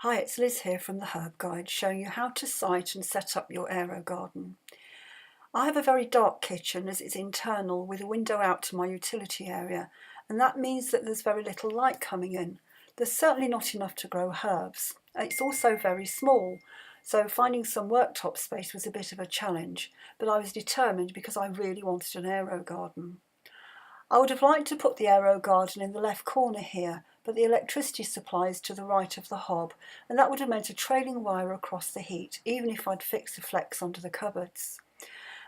Hi, it's Liz here from the Herb Guide, showing you how to site and set up your Aerogarden. I have a very dark kitchen as it's internal with a window out to my utility area, and that means that there's very little light coming in. There's certainly not enough to grow herbs. It's also very small, so finding some worktop space was a bit of a challenge, but I was determined because I really wanted an Aerogarden. I would have liked to put the Aerogarden in the left corner here, but the electricity supply is to the right of the hob, and that would have meant a trailing wire across the heat, even if I'd fixed the flex under the cupboards.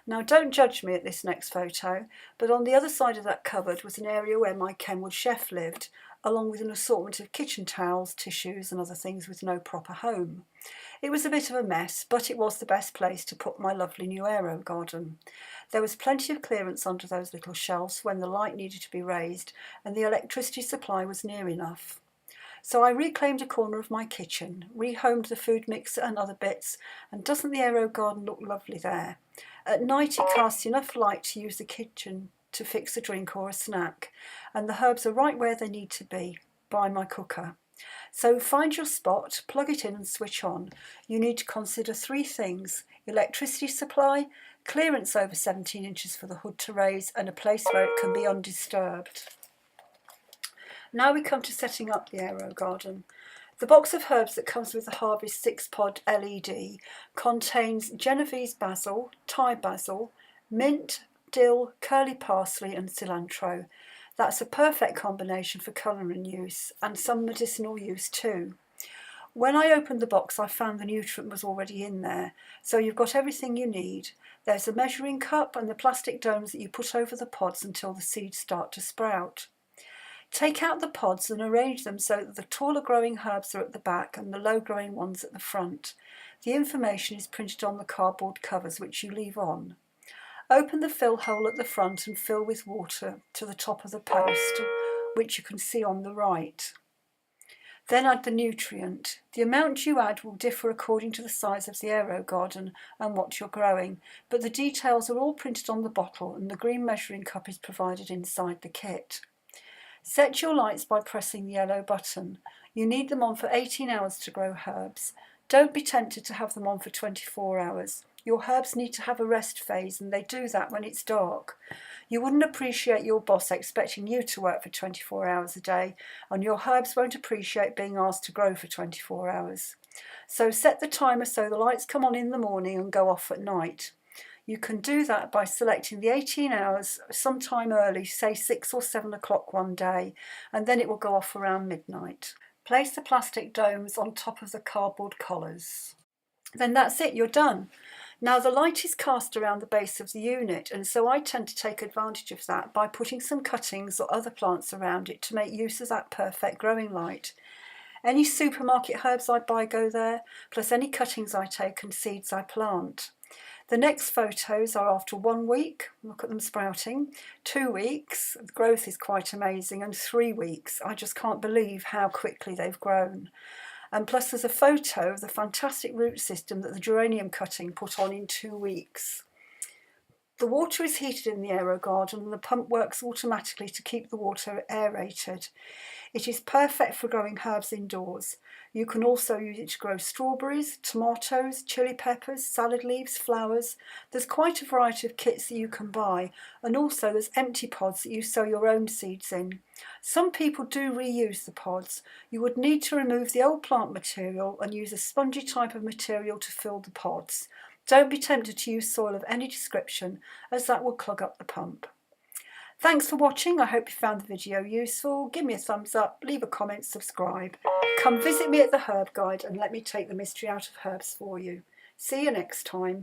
Now don't judge me at this next photo, but on the other side of that cupboard was an area where my Kenwood chef lived, along with an assortment of kitchen towels, tissues and other things with no proper home. It was a bit of a mess, but it was the best place to put my lovely new Aerogarden. There was plenty of clearance under those little shelves when the light needed to be raised, and the electricity supply was near enough. So I reclaimed a corner of my kitchen, rehomed the food mixer and other bits, and doesn't the Aerogarden look lovely there? At night it casts enough light to use the kitchen to fix a drink or a snack, and the herbs are right where they need to be, by my cooker. So find your spot, plug it in and switch on. You need to consider three things: electricity supply, clearance over 17 inches for the hood to raise, and a place where it can be undisturbed. Now we come to setting up the Aerogarden. The box of herbs that comes with the Harvest 6-pod LED contains Genovese basil, Thai basil, mint, dill, curly parsley and cilantro. That's a perfect combination for culinary use and some medicinal use too. When I opened the box, I found the nutrient was already in there, so you've got everything you need. There's a measuring cup and the plastic domes that you put over the pods until the seeds start to sprout. Take out the pods and arrange them so that the taller growing herbs are at the back and the low growing ones at the front. The information is printed on the cardboard covers, which you leave on. Open the fill hole at the front and fill with water to the top of the post, which you can see on the right. Then add the nutrient. The amount you add will differ according to the size of the Aerogarden and what you're growing, but the details are all printed on the bottle and the green measuring cup is provided inside the kit. Set your lights by pressing the yellow button. You need them on for 18 hours to grow herbs. Don't be tempted to have them on for 24 hours. Your herbs need to have a rest phase, and they do that when it's dark. You wouldn't appreciate your boss expecting you to work for 24 hours a day, and your herbs won't appreciate being asked to grow for 24 hours. So set the timer so the lights come on in the morning and go off at night. You can do that by selecting the 18 hours sometime early, say 6 or 7 o'clock one day, and then it will go off around midnight. Place the plastic domes on top of the cardboard collars. Then that's it, you're done. Now the light is cast around the base of the unit, and so I tend to take advantage of that by putting some cuttings or other plants around it to make use of that perfect growing light. Any supermarket herbs I buy go there, plus any cuttings I take and seeds I plant. The next photos are after 1 week, look at them sprouting, 2 weeks, the growth is quite amazing, and 3 weeks. I just can't believe how quickly they've grown. And plus there's a photo of the fantastic root system that the geranium cutting put on in 2 weeks. The water is heated in the Aerogarden and the pump works automatically to keep the water aerated. It is perfect for growing herbs indoors. You can also use it to grow strawberries, tomatoes, chili peppers, salad leaves, flowers. There's quite a variety of kits that you can buy, and also there's empty pods that you sow your own seeds in. Some people do reuse the pods. You would need to remove the old plant material and use a spongy type of material to fill the pods. Don't be tempted to use soil of any description, as that will clog up the pump. Thanks for watching. I hope you found the video useful. Give me a thumbs up, leave a comment, subscribe. Come visit me at the Herb Guide and let me take the mystery out of herbs for you. See you next time.